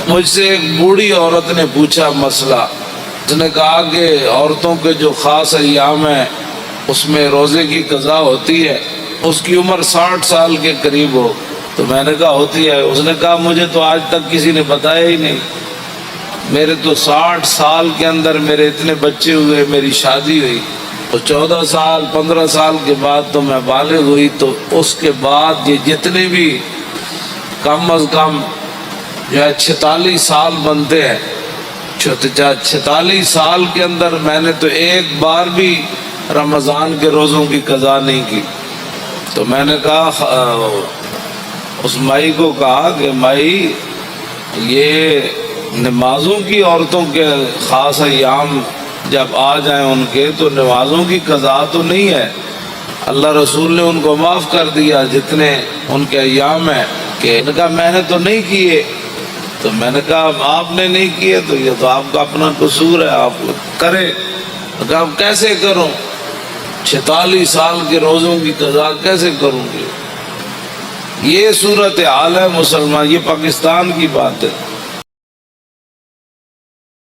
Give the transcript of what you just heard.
مجھ سے ایک بوڑھی عورت نے پوچھا مسئلہ، اس نے کہا کہ عورتوں کے جو خاص ایام ہیں اس میں روزے کی قضا ہوتی ہے، اس کی عمر 60 سال کے قریب ہو۔ تو میں نے کہا ہوتی ہے۔ اس نے کہا مجھے تو آج تک کسی نے بتایا ہی نہیں، میرے تو 60 سال کے اندر میرے اتنے بچے ہوئے، میری شادی ہوئی تو 14 سال 15 سال کے بعد تو میں بالغ ہوئی، تو اس کے بعد یہ جتنے بھی کم از کم جو ہے 46 سال بنتے ہیں، 46 سال کے اندر میں نے تو ایک بار بھی رمضان کے روزوں کی قضا نہیں کی۔ تو میں نے کہا، اس مائی کو کہا کہ مائی، یہ نمازوں کی عورتوں کے خاص ایام جب آ جائیں ان کے، تو نمازوں کی قضا تو نہیں ہے، اللہ رسول نے ان کو معاف کر دیا جتنے ان کے ایام ہیں۔ کہ ان کا میں نے تو نہیں کیے۔ تو میں نے کہا آپ نے نہیں کیے تو یہ تو آپ کا اپنا قصور ہے، آپ کریں۔ کہا کیسے کروں، 46 سال کے روزوں کی قضا کیسے کروں گی؟ یہ صورت حال ہے مسلمان، یہ پاکستان کی بات ہے۔